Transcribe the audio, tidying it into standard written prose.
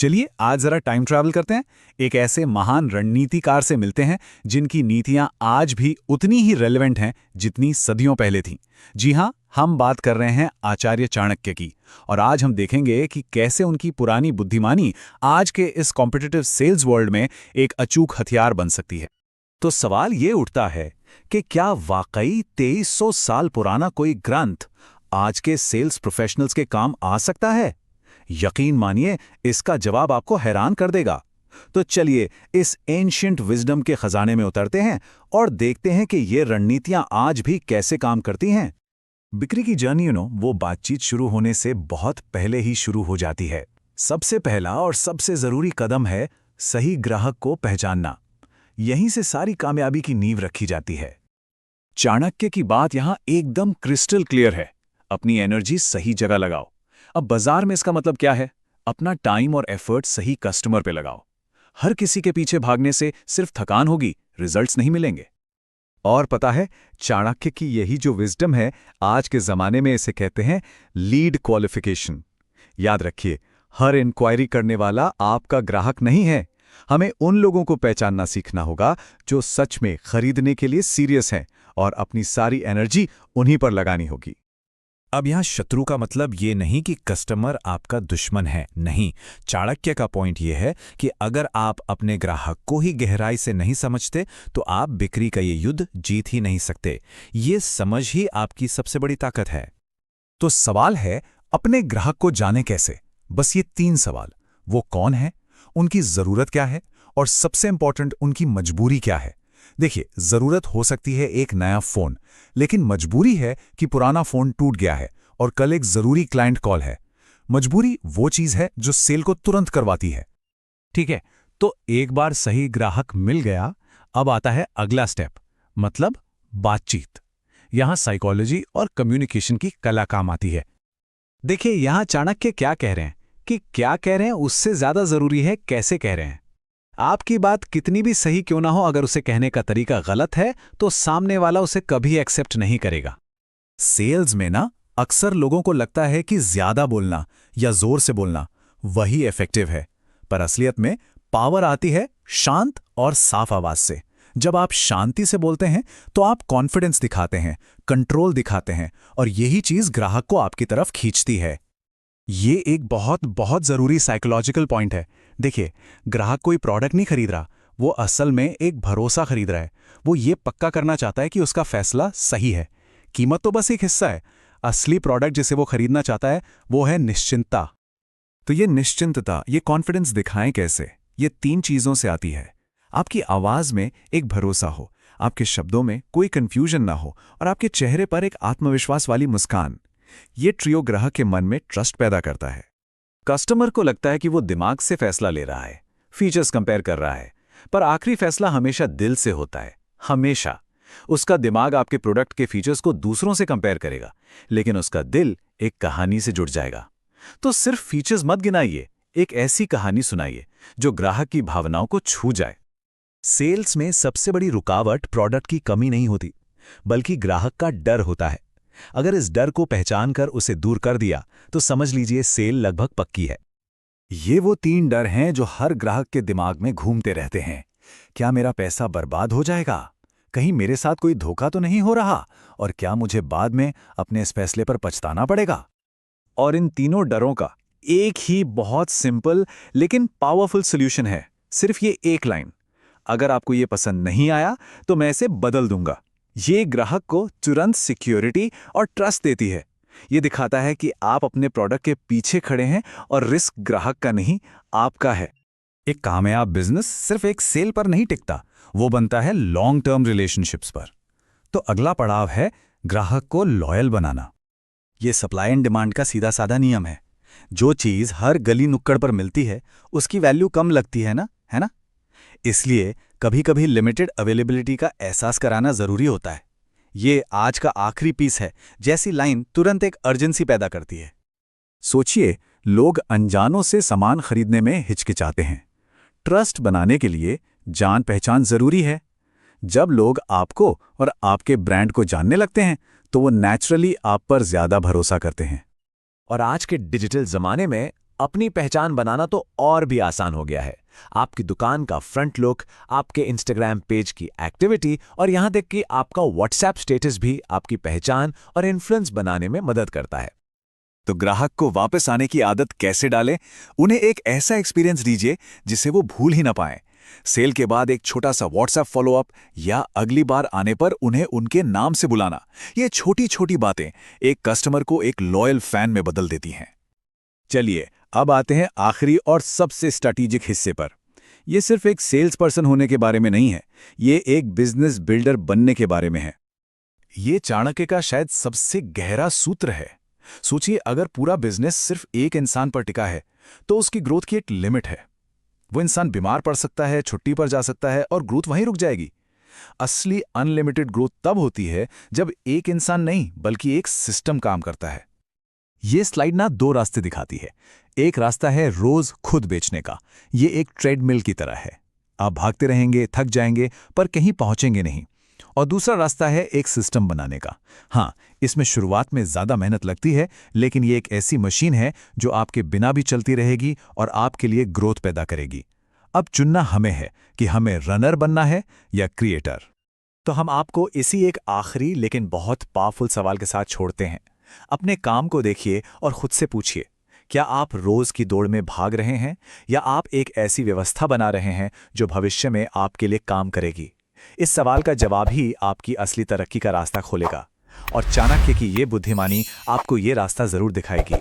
चलिए आज जरा टाइम ट्रैवल करते हैं, एक ऐसे महान रणनीतिकार से मिलते हैं जिनकी नीतियां आज भी उतनी ही रेलेवेंट हैं जितनी सदियों पहले थीं। जी हां, हम बात कर रहे हैं आचार्य चाणक्य की। और आज हम देखेंगे कि कैसे उनकी पुरानी बुद्धिमानी आज के इस कॉम्पिटिटिव सेल्स वर्ल्ड में एक अचूक हथियार बन सकती है। तो सवाल ये उठता है कि क्या वाकई 2300 साल पुराना कोई ग्रंथ आज के सेल्स प्रोफेशनल्स के काम आ सकता है? यकीन मानिए, इसका जवाब आपको हैरान कर देगा। तो चलिए इस एंशिएंट विजडम के खजाने में उतरते हैं और देखते हैं कि ये रणनीतियां आज भी कैसे काम करती हैं। बिक्री की जर्नी वो बातचीत शुरू होने से बहुत पहले ही शुरू हो जाती है। सबसे पहला और सबसे जरूरी कदम है सही ग्राहक को पहचानना। यहीं से सारी कामयाबी की नींव रखी जाती है। चाणक्य की बात यहां एकदम क्रिस्टल क्लियर है, अपनी एनर्जी सही जगह लगाओ। अब बाजार में इसका मतलब क्या है? अपना टाइम और एफर्ट सही कस्टमर पे लगाओ। हर किसी के पीछे भागने से सिर्फ थकान होगी, रिजल्ट्स नहीं मिलेंगे। और पता है, चाणक्य की यही जो विजडम है, आज के जमाने में इसे कहते हैं लीड क्वालिफिकेशन। याद रखिए, हर इंक्वायरी करने वाला आपका ग्राहक नहीं है। हमें उन लोगों को पहचानना सीखना होगा जो सच में खरीदने के लिए सीरियस हैं, और अपनी सारी एनर्जी उन्हीं पर लगानी होगी। अब यहां शत्रु का मतलब ये नहीं कि कस्टमर आपका दुश्मन है, नहीं। चाणक्य का पॉइंट ये है कि अगर आप अपने ग्राहक को ही गहराई से नहीं समझते तो आप बिक्री का ये युद्ध जीत ही नहीं सकते। ये समझ ही आपकी सबसे बड़ी ताकत है। तो सवाल है, अपने ग्राहक को जाने कैसे? बस ये 3 सवाल। वो कौन है, उनकी जरूरत क्या है, और सबसे इंपॉर्टेंट उनकी मजबूरी क्या है। देखिए, जरूरत हो सकती है एक नया फोन, लेकिन मजबूरी है कि पुराना फोन टूट गया है और कल एक जरूरी क्लाइंट कॉल है। मजबूरी वो चीज है जो सेल को तुरंत करवाती है। ठीक है, तो एक बार सही ग्राहक मिल गया, अब आता है अगला स्टेप, मतलब बातचीत। यहां साइकोलॉजी और कम्युनिकेशन की कला काम आती है। देखिए, यहां चाणक्य क्या कह रहे हैं कि क्या कह रहे हैं उससे ज्यादा जरूरी है कैसे कह रहे हैं। आपकी बात कितनी भी सही क्यों ना हो, अगर उसे कहने का तरीका गलत है तो सामने वाला उसे कभी एक्सेप्ट नहीं करेगा। सेल्स में ना अक्सर लोगों को लगता है कि ज्यादा बोलना या जोर से बोलना वही इफेक्टिव है, पर असलियत में पावर आती है शांत और साफ आवाज से। जब आप शांति से बोलते हैं तो आप कॉन्फिडेंस दिखाते हैं, कंट्रोल दिखाते हैं, और यही चीज ग्राहक को आपकी तरफ खींचती है। ये एक बहुत बहुत जरूरी साइकोलॉजिकल पॉइंट है। देखिए, ग्राहक कोई प्रोडक्ट नहीं खरीद रहा, वो असल में एक भरोसा खरीद रहा है। वो ये पक्का करना चाहता है कि उसका फैसला सही है। कीमत तो बस एक हिस्सा है। असली प्रोडक्ट जिसे वो खरीदना चाहता है वो है निश्चिंतता। तो ये निश्चिंतता, ये कॉन्फिडेंस दिखाएं कैसे? ये 3 चीजों से आती है। आपकी आवाज में एक भरोसा हो, आपके शब्दों में कोई कंफ्यूजन ना हो, और आपके चेहरे पर एक आत्मविश्वास वाली मुस्कान। ये ट्रियो ग्राहक के मन में ट्रस्ट पैदा करता है। कस्टमर को लगता है कि वो दिमाग से फैसला ले रहा है, फीचर्स कंपेयर कर रहा है, पर आखिरी फैसला हमेशा दिल से होता है। हमेशा। उसका दिमाग आपके प्रोडक्ट के फीचर्स को दूसरों से कंपेयर करेगा, लेकिन उसका दिल एक कहानी से जुड़ जाएगा। तो सिर्फ फीचर्स मत गिनाइए, एक ऐसी कहानी सुनाइए जो ग्राहक की भावनाओं को छू जाए। सेल्स में सबसे बड़ी रुकावट प्रोडक्ट की कमी नहीं होती, बल्कि ग्राहक का डर होता है। अगर इस डर को पहचान कर उसे दूर कर दिया तो समझ लीजिए सेल लगभग पक्की है। ये वो 3 डर हैं जो हर ग्राहक के दिमाग में घूमते रहते हैं। क्या मेरा पैसा बर्बाद हो जाएगा? कहीं मेरे साथ कोई धोखा तो नहीं हो रहा? और क्या मुझे बाद में अपने इस फैसले पर पछताना पड़ेगा? और इन तीनों डरों का एक ही बहुत सिंपल लेकिन पावरफुल सॉल्यूशन है। सिर्फ ये एक लाइन, अगर आपको ये पसंद नहीं आया तो मैं इसे बदल दूंगा। ये ग्राहक को तुरंत सिक्योरिटी और ट्रस्ट देती है। ये दिखाता है कि आप अपने प्रोडक्ट के पीछे खड़े हैं और रिस्क ग्राहक का नहीं, आपका है। एक कामयाब बिजनेस सिर्फ एक सेल पर नहीं टिकता, वो बनता है लॉन्ग टर्म रिलेशनशिप्स पर। तो अगला पड़ाव है ग्राहक को लॉयल बनाना। ये सप्लाई एंड डिमांड का सीधा साधा नियम है। जो चीज हर गली नुक्कड़ पर मिलती है उसकी वैल्यू कम लगती है ना, है ना? इसलिए कभी कभी लिमिटेड अवेलेबिलिटी का एहसास कराना जरूरी होता है। ये आज का आखिरी पीस है जैसी लाइन तुरंत एक अर्जेंसी पैदा करती है। सोचिए, लोग अनजानों से सामान खरीदने में हिचकिचाते हैं। ट्रस्ट बनाने के लिए जान पहचान जरूरी है। जब लोग आपको और आपके ब्रांड को जानने लगते हैं तो वो नेचुरली आप पर ज्यादा भरोसा करते हैं। और आज के डिजिटल जमाने में अपनी पहचान बनाना तो और भी आसान हो गया है। आपकी दुकान का फ्रंट लुक, आपके इंस्टाग्राम पेज की एक्टिविटी और यहां तक कि आपका व्हाट्सएप स्टेटस भी आपकी पहचान और इन्फ्लुएंस बनाने में मदद करता है। तो ग्राहक को वापस आने की आदत कैसे डालें? उन्हें एक ऐसा एक्सपीरियंस दीजिए जिसे वो भूल ही ना पाएं। सेल के बाद एक छोटा सा व्हाट्सएप फॉलोअप या अगली बार आने पर उन्हें उनके नाम से बुलाना, ये छोटी छोटी बातें एक कस्टमर को एक लॉयल फैन में बदल देती हैं। चलिए अब आते हैं आखिरी और सबसे स्ट्रैटेजिक हिस्से पर। यह सिर्फ एक सेल्स पर्सन होने के बारे में नहीं है, ये एक बिजनेस बिल्डर बनने के बारे में है। ये चाणक्य का शायद सबसे गहरा सूत्र है। सोचिए, अगर पूरा बिजनेस सिर्फ एक इंसान पर टिका है तो उसकी ग्रोथ की एक लिमिट है। वो इंसान बीमार पड़ सकता है, छुट्टी पर जा सकता है और ग्रोथ वहीं रुक जाएगी। असली अनलिमिटेड ग्रोथ तब होती है जब एक इंसान नहीं बल्कि एक सिस्टम काम करता है। ये स्लाइड ना दो रास्ते दिखाती है। एक रास्ता है रोज खुद बेचने का, ये एक ट्रेडमिल की तरह है। आप भागते रहेंगे, थक जाएंगे, पर कहीं पहुंचेंगे नहीं। और दूसरा रास्ता है एक सिस्टम बनाने का। हाँ, इसमें शुरुआत में ज्यादा मेहनत लगती है, लेकिन ये एक ऐसी मशीन है जो आपके बिना भी चलती रहेगी और आपके लिए ग्रोथ पैदा करेगी। अब चुनना हमें है कि हमें रनर बनना है या क्रिएटर। तो हम आपको इसी एक आखिरी लेकिन बहुत पावरफुल सवाल के साथ छोड़ते हैं। अपने काम को देखिए और खुद से पूछिए, क्या आप रोज की दौड़ में भाग रहे हैं या आप एक ऐसी व्यवस्था बना रहे हैं जो भविष्य में आपके लिए काम करेगी? इस सवाल का जवाब ही आपकी असली तरक्की का रास्ता खोलेगा। और चाणक्य की ये बुद्धिमानी आपको ये रास्ता जरूर दिखाएगी।